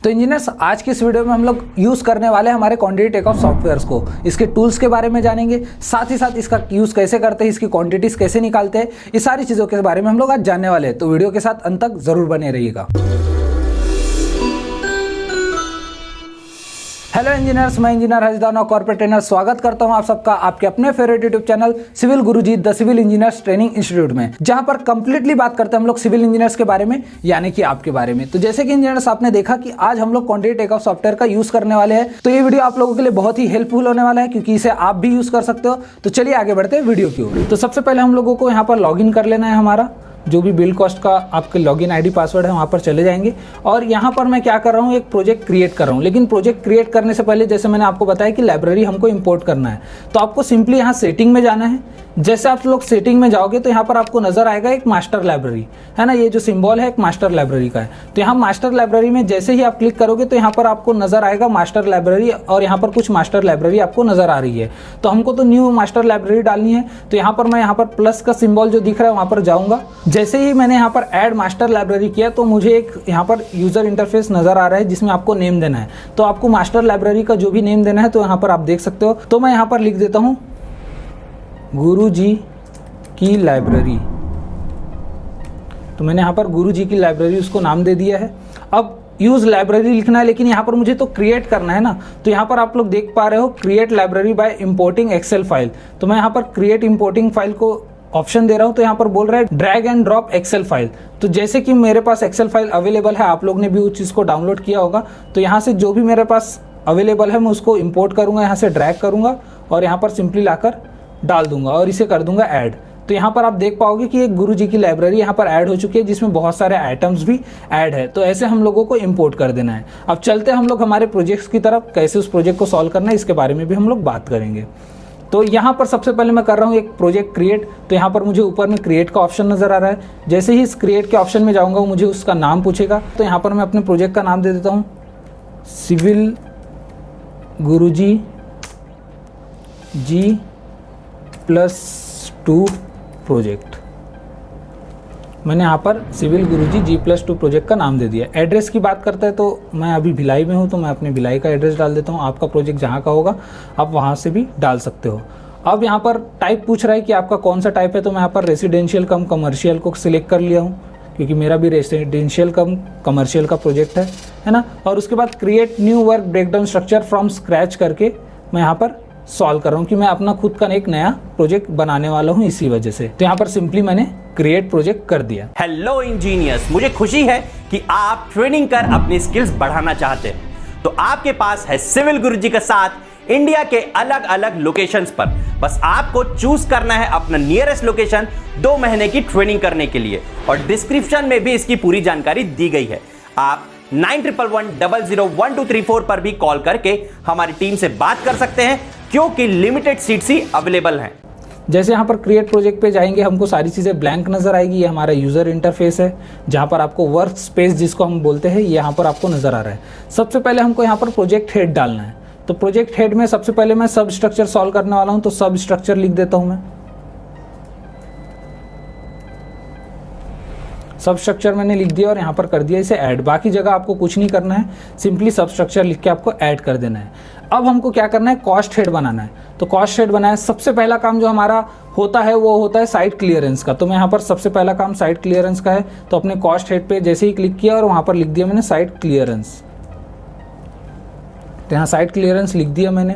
तो इंजीनियर्स, आज की इस वीडियो में हम लोग यूज़ करने वाले हैं हमारे क्वांटिटी टेकऑफ सॉफ्टवेयर्स को। इसके टूल्स के बारे में जानेंगे, साथ ही साथ इसका यूज़ कैसे करते हैं, इसकी क्वांटिटीज़ कैसे निकालते हैं, इस सारी चीज़ों के बारे में हम लोग आज जानने वाले हैं। तो वीडियो के साथ अंत तक जरूर बने रहिएगा। हेलो इंजीनियर्स, मैं इंजीनियर हजदाना कॉर्पोरेट ट्रेनर स्वागत करता हूं आप सबका आपके अपने favourite YouTube channel civil Guruji the civil engineers training institute में, जहां पर कंप्लीटली बात करते हैं हम लोग सिविल इंजीनियर्स के बारे में, यानी कि आपके बारे में। तो जैसे कि इंजीनियर्स, आपने देखा कि आज हम लोग क्वांटिटी टेकऑफ सॉफ्टवेयर का यूज करने वाले हैं। तो ये वीडियो आप लोगों के लिए बहुत ही हेल्पफुल होने वाला है, क्योंकि इसे आप भी यूज कर सकते हो। तो चलिए आगे बढ़ते हैं वीडियो की ओर। तो सबसे पहले हम लोगों को यहाँ पर लॉग इन कर लेना है। हमारा जो भी बिल कॉस्ट का आपके लॉगिन आईडी पासवर्ड है वहाँ पर चले जाएंगे। और यहाँ पर मैं क्या कर रहा हूँ, एक प्रोजेक्ट क्रिएट कर रहा हूँ। लेकिन प्रोजेक्ट क्रिएट करने से पहले, जैसे मैंने आपको बताया कि लाइब्रेरी हमको इंपोर्ट करना है, तो आपको सिंपली यहाँ सेटिंग में जाना है। जैसे आप लोग सेटिंग में जाओगे तो यहाँ पर आपको नजर आएगा एक मास्टर लाइब्रेरी, है ना। ये जो सिंबल है एक मास्टर लाइब्रेरी का है। तो यहाँ मास्टर लाइब्रेरी में जैसे ही आप क्लिक करोगे तो यहाँ पर आपको नजर आएगा मास्टर लाइब्रेरी, और यहाँ पर कुछ मास्टर लाइब्रेरी आपको नजर आ रही है। तो हमको तो न्यू मास्टर लाइब्रेरी डालनी है। तो यहाँ पर मैं यहाँ पर प्लस का सिंबल जो दिख रहा है वहाँ पर जाऊँगा। जैसे ही मैंने यहाँ पर ऐड मास्टर लाइब्रेरी किया तो मुझे एक यहाँ पर यूजर इंटरफेस नजर आ रहा है, जिसमें आपको नेम देना है। तो आपको मास्टर लाइब्रेरी का जो भी नेम देना है तो यहाँ पर आप देख सकते हो। तो मैं यहाँ पर लिख देता हूँ गुरुजी की लाइब्रेरी। तो मैंने यहाँ पर गुरुजी की लाइब्रेरी उसको नाम दे दिया है। अब यूज लाइब्रेरी लिखना है, लेकिन यहाँ पर मुझे तो क्रिएट करना है ना। तो यहाँ पर आप लोग देख पा रहे हो create library by importing Excel file. तो मैं यहाँ पर क्रिएट इंपोर्टिंग फाइल को ऑप्शन दे रहा हूँ। तो यहाँ पर बोल रहा है drag and drop Excel file. तो जैसे कि मेरे पास एक्सेल फाइल अवेलेबल है, आप लोग ने भी उस चीज़ को डाउनलोड किया होगा। तो यहाँ से जो भी मेरे पास अवेलेबल है मैं उसको इंपोर्ट करूँगा, यहाँ से ड्रैग करूँगा और यहाँ पर सिंपली लाकर डाल दूंगा और इसे कर दूंगा ऐड। तो यहाँ पर आप देख पाओगे कि एक गुरुजी की लाइब्रेरी यहाँ पर ऐड हो चुकी है, जिसमें बहुत सारे आइटम्स भी ऐड है। तो ऐसे हम लोगों को इंपोर्ट कर देना है। अब चलते हैं हम लोग हमारे प्रोजेक्ट्स की तरफ। कैसे उस प्रोजेक्ट को सॉल्व करना है इसके बारे में भी हम लोग बात करेंगे। तो यहाँ पर सबसे पहले मैं कर रहा हूँ एक प्रोजेक्ट क्रिएट। तो यहाँ पर मुझे ऊपर में क्रिएट का ऑप्शन नजर आ रहा है। जैसे ही इस क्रिएट के ऑप्शन में जाऊँगा, मुझे उसका नाम पूछेगा। तो यहाँ पर मैं अपने प्रोजेक्ट का नाम दे देता हूँ सिविल गुरुजी G+2 प्रोजेक्ट। मैंने यहाँ पर सिविल गुरुजी G+2 प्रोजेक्ट का नाम दे दिया। एड्रेस की बात करते हैं तो मैं अभी भिलाई में हूँ, तो मैं अपने भिलाई का एड्रेस डाल देता हूँ। आपका प्रोजेक्ट जहाँ का होगा आप वहाँ से भी डाल सकते हो। अब यहाँ पर टाइप पूछ रहा है कि आपका कौन सा टाइप है। तो मैं यहाँ पर रेसिडेंशियल कम कमर्शियल को सिलेक्ट कर लिया हूँ, क्योंकि मेरा भी रेसिडेंशियल कम कमर्शियल का प्रोजेक्ट है ना। और उसके बाद create new work breakdown structure from scratch करके मैं यहाँ पर सॉल्व कर रहा हूँ कि मैं अपना खुद का एक नया प्रोजेक्ट बनाने वाला हूँ इसी वजह से। तो यहाँ पर सिंपली मैंने क्रिएट प्रोजेक्ट कर दिया। हेलो इंजीनियर्स, मुझे खुशी है कि आप ट्रेनिंग कर अपनी स्किल्स बढ़ाना चाहते हैं। तो आपके पास है सिविल गुरुजी का साथ इंडिया के अलग अलग लोकेशंस पर। बस आपको चूज करना है अपना नियरेस्ट लोकेशन 2 महीने की ट्रेनिंग करने के लिए, और डिस्क्रिप्शन में भी इसकी पूरी जानकारी दी गई है। आप 9111001234 पर भी कॉल करके हमारी टीम से बात कर सकते हैं, क्योंकि लिमिटेड सीट्स ही अवेलेबल हैं। जैसे यहाँ पर क्रिएट प्रोजेक्ट पे जाएंगे, हमको सारी चीज़ें ब्लैंक नजर आएगी। ये हमारा यूजर इंटरफेस है, जहाँ पर आपको वर्क स्पेस जिसको हम बोलते हैं, यहाँ पर आपको नजर आ रहा है। सबसे पहले हमको यहाँ पर प्रोजेक्ट हेड डालना है। तो प्रोजेक्ट हेड में सबसे पहले मैं सब स्ट्रक्चर सॉल्व करने वाला हूँ। तो सब स्ट्रक्चर लिख देता हूँ मैं। सब स्ट्रक्चर मैंने लिख दिया और यहाँ पर कर दिया इसे ऐड। बाकी जगह आपको कुछ नहीं करना है, सिंपली सब स्ट्रक्चर लिख के आपको ऐड कर देना है। अब हमको क्या करना है, कॉस्ट हेड बनाना है। तो कॉस्ट हेड बनाया, सबसे पहला काम जो हमारा होता है वो होता है साइट क्लियरेंस का। तो मैं यहाँ पर सबसे पहला काम साइट क्लियरेंस का है। तो अपने कॉस्ट हेड पे जैसे ही क्लिक किया और वहाँ पर लिख दिया मैंने साइट क्लियरेंस। तो यहाँ साइट क्लियरेंस लिख दिया मैंने।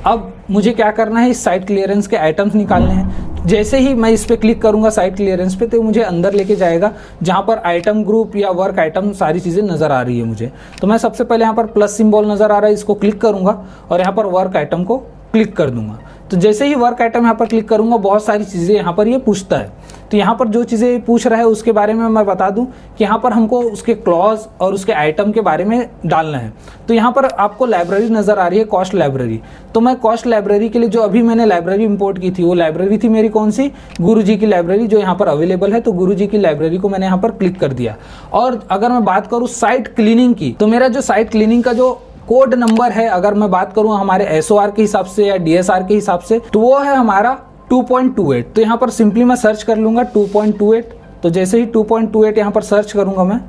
अब मुझे क्या करना है, इस साइट क्लियरेंस के आइटम्स निकालने हैं। जैसे ही मैं इस पे क्लिक करूंगा साइट क्लियरेंस पे, तो मुझे अंदर लेके जाएगा, जहां पर आइटम ग्रुप या वर्क आइटम सारी चीज़ें नज़र आ रही है मुझे। तो मैं सबसे पहले यहाँ पर प्लस सिंबल नज़र आ रहा है, इसको क्लिक करूंगा और यहाँ पर वर्क आइटम को क्लिक कर दूंगा। तो जैसे ही वर्क आइटम यहाँ पर क्लिक करूंगा, बहुत सारी चीज़ें यहाँ पर ये पूछता है। तो यहाँ पर जो चीज़ें पूछ रहा है उसके बारे में मैं बता दूं कि यहाँ पर हमको उसके क्लॉज और उसके आइटम के बारे में डालना है। तो यहाँ पर आपको लाइब्रेरी नज़र आ रही है, कॉस्ट लाइब्रेरी। तो मैं कॉस्ट लाइब्रेरी के लिए जो अभी मैंने लाइब्रेरी इंपोर्ट की थी, वो लाइब्रेरी थी मेरी कौन सी, गुरुजी की लाइब्रेरी, जो यहाँ पर अवेलेबल है। तो गुरुजी की लाइब्रेरी को मैंने यहाँ पर क्लिक कर दिया। और अगर मैं बात करूँ साइट क्लीनिंग की, तो मेरा जो साइट क्लीनिंग का जो कोड नंबर है, अगर मैं बात करूं हमारे SOR के हिसाब से या DSR के हिसाब से, तो वो है हमारा 2.28। तो यहाँ पर सिंपली मैं सर्च कर लूंगा 2.28। तो जैसे ही 2.28 यहाँ पर सर्च करूंगा, मैं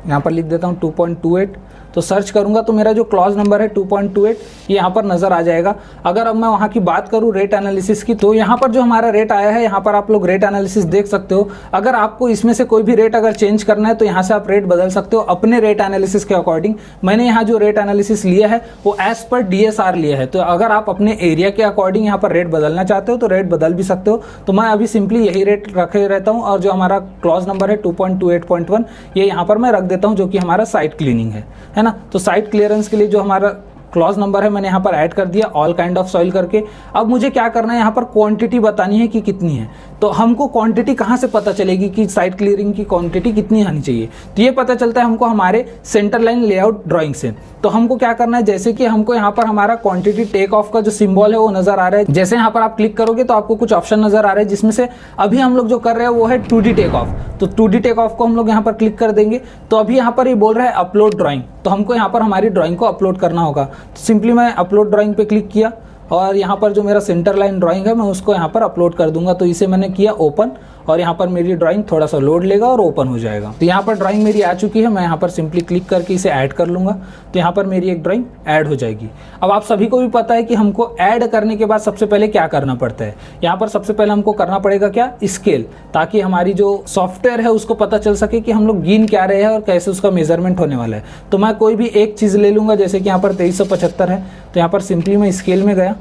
यहाँ पर लिख देता हूँ 2.28। तो सर्च करूंगा तो मेरा जो क्लॉज नंबर है 2.28 ये यहाँ पर नज़र आ जाएगा। अगर अब मैं वहाँ की बात करूँ रेट एनालिसिस की, तो यहाँ पर जो हमारा रेट आया है, यहाँ पर आप लोग रेट एनालिसिस देख सकते हो। अगर आपको इसमें से कोई भी रेट अगर चेंज करना है तो यहाँ से आप रेट बदल सकते हो अपने रेट एनालिसिस के अकॉर्डिंग। मैंने यहाँ जो रेट एनालिसिस लिया है वो एज पर DSR लिया है, तो अगर आप अपने एरिया के अकॉर्डिंग यहाँ पर रेट बदलना चाहते हो तो रेट बदल भी सकते हो। तो मैं अभी सिंपली यही रेट रखे रहता हूँ, और जो हमारा क्लॉज नंबर है 2.28.1 ये यहाँ पर मैं रख देता हूँ, जो कि हमारा साइट क्लीनिंग है ना। तो साइट क्लियरेंस के लिए जो हमारा क्लॉज नंबर है मैंने यहाँ पर ऐड कर दिया ऑल काइंड ऑफ सॉइल करके। अब मुझे क्या करना है, यहाँ पर क्वांटिटी बतानी है कि कितनी है। तो हमको क्वांटिटी कहाँ से पता चलेगी कि साइट क्लियरिंग की क्वांटिटी कितनी आनी चाहिए, तो ये पता चलता है हमको हमारे सेंटर लाइन लेआउट ड्राइंग से। तो हमको क्या करना है, जैसे कि हमको यहाँ पर हमारा क्वांटिटी टेक ऑफ का जो सिंबल है वो नजर आ रहा है। जैसे यहाँ पर आप क्लिक करोगे तो आपको कुछ ऑप्शन नजर आ रहे हैं, जिसमें से अभी हम लोग जो कर रहे हैं वो है 2D टेक ऑफ। तो 2D टेक ऑफ को हम लोग यहाँ पर क्लिक कर देंगे तो अभी यहाँ पर ये बोल रहा है अपलोड ड्राइंग, तो हमको यहाँ पर हमारी ड्राइंग को अपलोड करना होगा। तो सिंपली मैं अपलोड ड्राइंग पे क्लिक किया और यहाँ पर जो मेरा सेंटर लाइन ड्राइंग है मैं उसको यहाँ पर अपलोड कर दूंगा। तो इसे मैंने किया ओपन, और यहाँ पर मेरी ड्राइंग थोड़ा सा लोड लेगा और ओपन हो जाएगा। तो यहाँ पर ड्राइंग मेरी आ चुकी है, मैं यहाँ पर सिंपली क्लिक करके इसे ऐड कर लूँगा, तो यहाँ पर मेरी एक ड्राइंग ऐड हो जाएगी। अब आप सभी को भी पता है कि हमको ऐड करने के बाद सबसे पहले क्या करना पड़ता है। यहाँ पर सबसे पहले हमको करना पड़ेगा क्या, स्केल, ताकि हमारी जो सॉफ्टवेयर है उसको पता चल सके कि हम लोग गिन क्या रहे हैं और कैसे उसका मेजरमेंट होने वाला है। तो मैं कोई भी एक चीज़ ले लूँगा, जैसे कि यहाँ पर 2375 है, तो यहाँ पर सिंपली मैं स्केल में गया,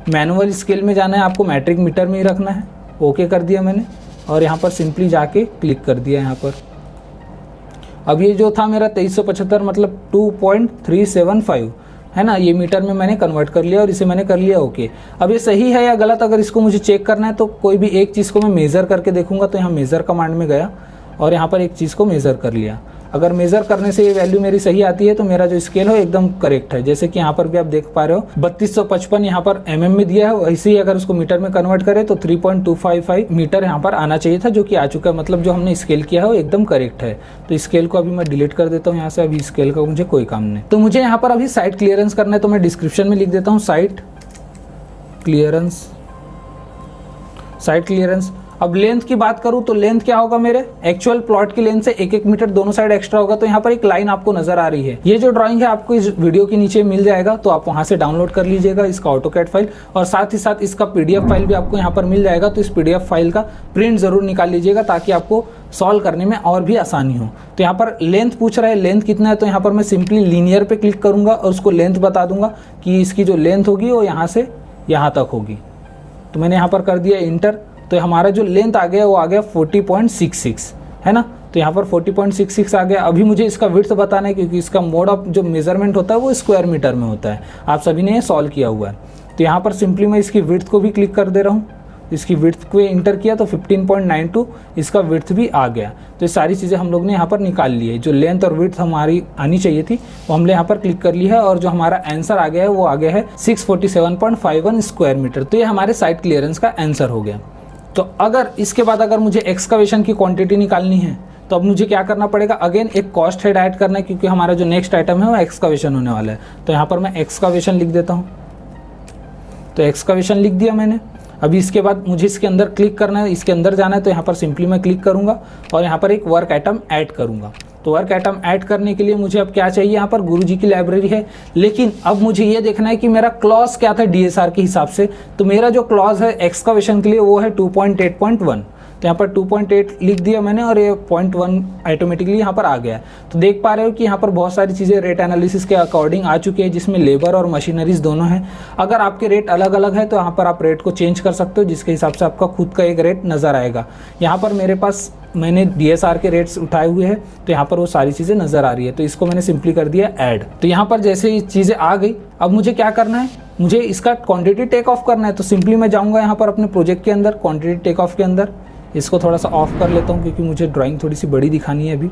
मैनुअल स्केल में जाना है, आपको मैट्रिक मीटर में ही रखना है। ओके कर दिया मैंने, और यहाँ पर सिंपली जाके क्लिक कर दिया यहाँ पर। अब ये जो था मेरा 2375 मतलब 2.375 है ना, ये मीटर में मैंने कन्वर्ट कर लिया और इसे मैंने कर लिया ओके। अब ये सही है या गलत, अगर इसको मुझे चेक करना है तो कोई भी एक चीज़ को मैं मेज़र करके देखूंगा। तो यहाँ मेज़र कमांड में गया और यहाँ पर एक चीज़ को मेज़र कर लिया। अगर मेज़र करने से ये वैल्यू मेरी सही आती है तो मेरा जो स्केल है एकदम करेक्ट है। जैसे कि यहाँ पर भी आप देख पा रहे हो 3255 यहाँ पर mm में दिया है, वैसे ही अगर उसको मीटर में कन्वर्ट करें तो 3.255 मीटर यहाँ पर आना चाहिए था, जो कि आ चुका है। मतलब जो हमने स्केल किया है वो एकदम करेक्ट है। तो स्केल को अभी मैं डिलीट कर देता हूँ यहाँ से, अभी स्केल का मुझे कोई काम नहीं। तो मुझे यहाँ पर अभी साइट क्लियरेंस करना है, तो मैं डिस्क्रिप्शन में लिख देता हूँ साइट क्लियरेंस। अब लेंथ की बात करूं तो लेंथ क्या होगा, मेरे एक्चुअल प्लॉट की लेंथ से 1-1 मीटर दोनों साइड एक्स्ट्रा होगा। तो यहाँ पर एक लाइन आपको नजर आ रही है। ये जो ड्राइंग है आपको इस वीडियो के नीचे मिल जाएगा, तो आप वहां से डाउनलोड कर लीजिएगा इसका ऑटोकैड फाइल, और साथ ही साथ इसका PDF फाइल भी आपको यहाँ पर मिल जाएगा। तो इस PDF फाइल का प्रिंट जरूर निकाल लीजिएगा, ताकि आपको सॉल्व करने में और भी आसानी हो। तो यहाँ पर लेंथ पूछ रहा है, लेंथ कितना है, तो यहाँ पर मैं सिंपली लीनियर पे क्लिक करूंगा और उसको लेंथ बता दूंगा कि इसकी जो लेंथ होगी वो यहाँ से यहाँ तक होगी। तो मैंने यहाँ पर कर दिया इंटर, तो हमारा जो लेंथ आ गया वो आ गया 40.66 है ना। तो यहाँ पर 40.66 आ गया। अभी मुझे इसका विड्थ बताना है, क्योंकि इसका मोड ऑफ जो मेजरमेंट होता है वो स्क्वायर मीटर में होता है। आप सभी ने ये सॉल्व किया हुआ है। तो यहाँ पर सिंपली मैं इसकी विड्थ को भी क्लिक कर दे रहा हूँ, इसकी विड्थ को इंटर किया तो 15.92 इसका विड्थ भी आ गया। तो ये सारी चीज़ें हम लोग ने यहाँ पर निकाल ली है। जो लेंथ और विड्थ हमारी आनी चाहिए थी वो हमने यहाँ पर क्लिक कर ली है, और जो हमारा आंसर आ गया है वो आ गया है 647.51 स्क्वायर मीटर। तो ये हमारे साइट क्लियरेंस का आंसर हो गया। तो अगर इसके बाद अगर मुझे एक्सकवेशन की क्वांटिटी निकालनी है तो अब मुझे क्या करना पड़ेगा, अगेन एक कॉस्ट हेड ऐड करना है, क्योंकि हमारा जो नेक्स्ट आइटम है वो एक्सकवेशन होने वाला है। तो यहाँ पर मैं एक्सकवेशन लिख देता हूँ। तो एक्सकवेशन लिख दिया मैंने। अभी इसके बाद मुझे इसके अंदर क्लिक करना है, इसके अंदर जाना है, तो यहाँ पर सिंपली मैं क्लिक करूँगा और यहाँ पर एक वर्क आइटम ऐड करूँगा। तो वर्क आइटम ऐड करने के लिए मुझे अब क्या चाहिए, यहाँ पर गुरुजी की लाइब्रेरी है, लेकिन अब मुझे ये देखना है कि मेरा क्लॉज क्या था DSR के हिसाब से। तो मेरा जो क्लॉज है एक्सकवेशन के लिए वो है 2.8.1। तो यहाँ पर 2.8 लिख दिया मैंने, और ये 0.1 ऑटोमेटिकली यहाँ पर आ गया। तो देख पा रहे हो कि यहाँ पर बहुत सारी चीज़ें रेट एनालिसिस के अकॉर्डिंग आ चुकी है, जिसमें लेबर और मशीनरीज दोनों हैं। अगर आपके रेट अलग अलग है तो यहाँ पर आप रेट को चेंज कर सकते हो, जिसके हिसाब से आपका खुद का एक रेट नज़र आएगा। यहाँ पर मेरे पास मैंने DSR के रेट्स उठाए हुए हैं, तो यहाँ पर वो सारी चीज़ें नज़र आ रही है। तो इसको मैंने सिंपली कर दिया ऐड। तो यहाँ पर जैसे ये चीज़ें आ गई, अब मुझे क्या करना है, मुझे इसका क्वांटिटी टेक ऑफ करना है। तो सिंपली मैं जाऊँगा यहाँ पर अपने प्रोजेक्ट के अंदर, क्वांटिटी टेक ऑफ के अंदर, इसको थोड़ा सा ऑफ कर लेता हूँ क्योंकि मुझे ड्राइंग थोड़ी सी बड़ी दिखानी है अभी।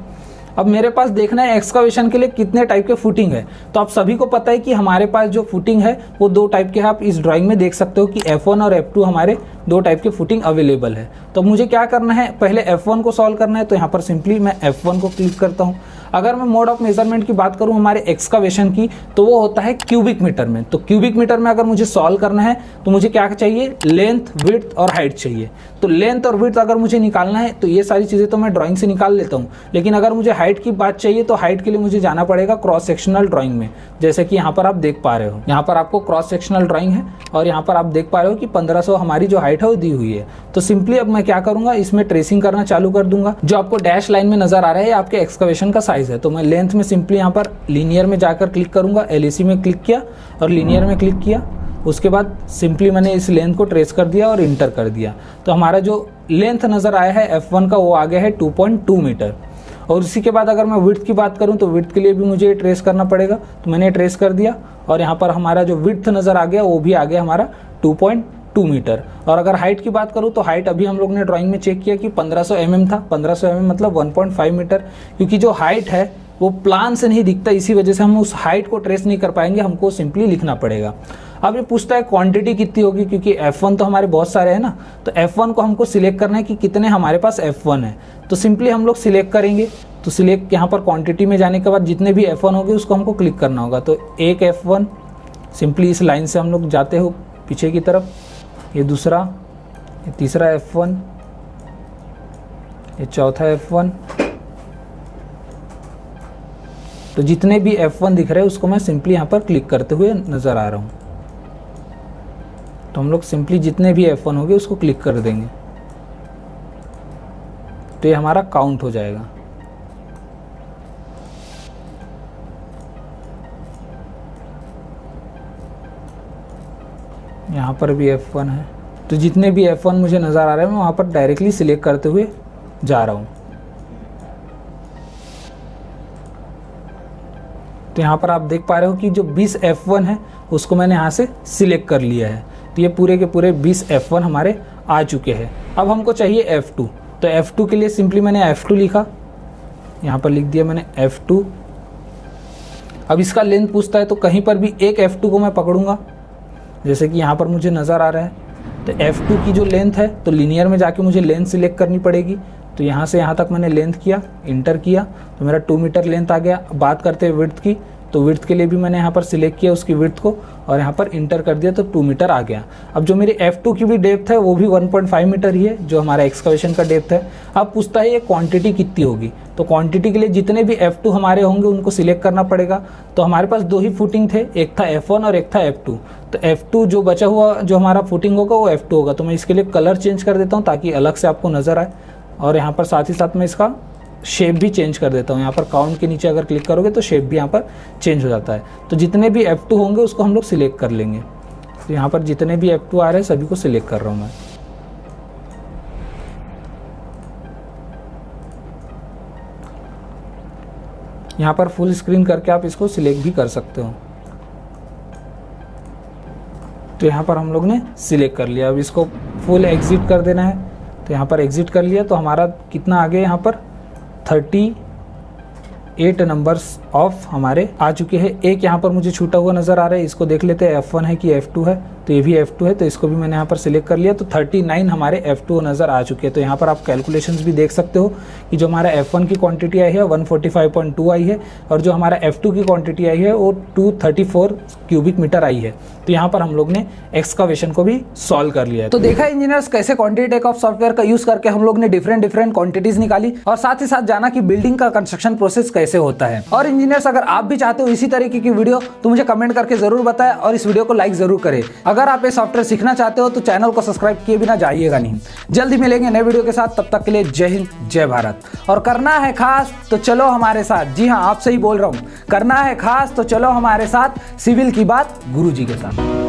अब मेरे पास देखना है एक्सकवेशन के लिए कितने टाइप के फुटिंग है। तो आप सभी को पता है कि हमारे पास जो फुटिंग है वो 2 टाइप के है। आप इस ड्राइंग में देख सकते हो कि F1 और F2 हमारे 2 टाइप के फुटिंग अवेलेबल है। तो मुझे क्या करना है, पहले F1 को सॉल्व करना है। तो यहाँ पर सिंपली मैं F1 को क्लिक करता हूँ। अगर मैं मोड ऑफ मेजरमेंट की बात करूं हमारे एक्सकावेशन की, तो वो होता है क्यूबिक मीटर में। तो क्यूबिक मीटर में अगर मुझे सॉल्व करना है तो मुझे क्या चाहिए, लेंथ, विड्थ और हाइट चाहिए। तो लेंथ और विड्थ अगर मुझे निकालना है तो ये सारी चीज़ें तो मैं ड्राइंग से निकाल लेता हूँ, लेकिन अगर मुझे हाइट की बात चाहिए तो हाइट के लिए मुझे जाना पड़ेगा क्रॉस सेक्शनल ड्राइंग में। जैसे कि यहाँ पर आप देख पा रहे हो, यहाँ पर आपको क्रॉस सेक्शनल ड्राइंग है और यहाँ पर आप देख पा रहे हो कि 1500 हमारी जो हाइट है वो दी हुई है। तो सिंपली अब मैं क्या करूँगा, इसमें ट्रेसिंग करना चालू कर दूंगा। जो आपको डैश लाइन में नजर आ रहा है आपके एक्सकवेशन का साइज है। तो मैं लेंथ में सिंपली यहाँ पर लीनियर में जाकर क्लिक करूंगा, एलईसी में क्लिक किया और लीनियर में क्लिक किया। उसके बाद सिंपली मैंने इस लेंथ को ट्रेस कर दिया और इंटर कर दिया। तो हमारा जो लेंथ नज़र आया है F1 का वो आ गया है 2.2 मीटर। और उसी के बाद अगर मैं विड्थ की बात करूं तो विड्थ के लिए भी मुझे ट्रेस करना पड़ेगा। तो मैंने ट्रेस कर दिया और यहाँ पर हमारा जो विड्थ नज़र आ गया वो भी आ गया हमारा 2.2 मीटर। और अगर हाइट की बात करूं तो हाइट अभी हम लोग ने ड्राइंग में चेक किया कि 1500 mm था। 1500 mm मतलब 1.5 मीटर, क्योंकि जो हाइट है वो प्लान से नहीं दिखता, इसी वजह से हम उस हाइट को ट्रेस नहीं कर पाएंगे, हमको सिंपली लिखना पड़ेगा। अब ये पूछता है क्वांटिटी कितनी होगी, क्योंकि F1 तो हमारे बहुत सारे हैं ना, तो F1 को हमको सिलेक्ट करना है कि कितने हमारे पास F1 है। तो सिंपली हम लोग सिलेक्ट करेंगे। तो सिलेक्ट यहाँ पर क्वांटिटी में जाने के बाद जितने भी F1 होंगे उसको हमको क्लिक करना होगा। तो एक F1 सिंपली इस लाइन से हम लोग जाते हो पीछे की तरफ, ये दूसरा, ये तीसरा F1, ये चौथा F1। तो जितने भी F1 दिख रहे हैं उसको मैं सिंपली यहाँ पर क्लिक करते हुए नज़र आ रहा हूँ। तो हम लोग सिंपली जितने भी F1 होंगे उसको क्लिक कर देंगे, तो ये हमारा काउंट हो जाएगा। यहाँ पर भी F1 है। तो जितने भी F1 मुझे नज़र आ रहे हैं मैं वहाँ पर डायरेक्टली सिलेक्ट करते हुए जा रहा हूँ। तो यहाँ पर आप देख पा रहे हो कि जो 20 F1 है उसको मैंने यहाँ से सिलेक्ट कर लिया है। तो ये पूरे के पूरे 20 F1 हमारे आ चुके हैं। अब हमको चाहिए F2। तो F2 के लिए सिंपली मैंने F2 लिखा, यहाँ पर लिख दिया मैंने F2। अब इसका लेंथ पूछता है तो कहीं पर भी एक F2 को मैं पकड़ूंगा, जैसे कि यहाँ पर मुझे नज़र आ रहा है। तो F2 की जो लेंथ है तो लीनियर में जाके मुझे लेंथ सिलेक्ट करनी पड़ेगी। तो यहाँ से यहाँ तक मैंने लेंथ किया, इंटर किया, तो मेरा 2 मीटर लेंथ आ गया। बात करते हैं विड्थ की, तो विड्थ के लिए भी मैंने यहाँ पर सिलेक्ट किया उसकी विड्थ को और यहाँ पर इंटर कर दिया, तो 2 मीटर आ गया। अब जो मेरी F2 की भी डेप्थ है वो भी 1.5 मीटर ही है, जो हमारा एक्सकवेशन का डेप्थ है। अब पूछता है ये क्वांटिटी कितनी होगी। तो क्वांटिटी के लिए जितने भी F2 हमारे होंगे उनको सिलेक्ट करना पड़ेगा। तो हमारे पास 2 ही फुटिंग थे, एक था F1 और एक था F2। तो F2 जो बचा हुआ जो हमारा फुटिंग होगा वो F2 होगा। तो मैं इसके लिए कलर चेंज कर देता हूँ ताकि अलग से आपको नज़र आए, और यहाँ पर साथ ही साथ मैं इसका शेप भी चेंज कर देता हूँ। यहाँ पर काउंट के नीचे अगर क्लिक करोगे तो शेप भी यहाँ पर चेंज हो जाता है। तो जितने भी F2 होंगे उसको हम लोग सिलेक्ट कर लेंगे। तो यहाँ पर जितने भी F2 आ रहे हैं सभी को सिलेक्ट कर रहा हूँ मैं। यहाँ पर फुल स्क्रीन करके आप इसको सिलेक्ट भी कर सकते हो। तो यहाँ पर हम लोग ने सिलेक्ट कर लिया। अब इसको फुल एग्जिट कर देना है। तो यहाँ पर एग्जिट कर लिया। तो हमारा कितना आ गया, यहाँ पर 38 नंबर्स ऑफ हमारे आ चुके हैं। एक यहाँ पर मुझे छूटा हुआ नज़र आ रहा है, इसको देख लेते हैं F1 है कि F2 है। तो ये भी F2 है, तो इसको भी मैंने यहाँ पर सिलेक्ट कर लिया। तो 39 हमारे F2 नज़र आ चुके हैं। तो यहाँ पर आप कैलकुलेशंस भी देख सकते हो कि जो हमारा F1 की क्वांटिटी आई है 145.2 आई है, और जो हमारा F2 की क्वांटिटी आई है वो 234 क्यूबिक मीटर आई है। तो यहाँ पर हम लोग ने एक्सकावेशन को भी सॉल्व कर लिया है। तो देखा इंजीनियर्स कैसे क्वांटिटी टेकऑफ सॉफ्टवेयर का यूज करके हम लोग ने डिफरेंट क्वांटिटीज निकाली, और साथ ही साथ जाना कि बिल्डिंग का कंस्ट्रक्शन प्रोसेस कैसे होता है। और इंजीनियर्स अगर आप भी चाहते हो इसी तरीके की वीडियो तो मुझे कमेंट करके जरूर बताएं, और इस वीडियो को लाइक जरूर करें। अगर आप ये सॉफ्टवेयर सीखना चाहते हो तो चैनल को सब्सक्राइब किए बिना जाइएगा नहीं। जल्दी मिलेंगे नए वीडियो के साथ, तब तक के लिए जय हिंद जय भारत। और करना है खास तो चलो हमारे साथ, जी हाँ आपसे ही बोल रहा हूँ, करना है खास तो चलो हमारे साथ, सिविल की बात गुरुजी के साथ।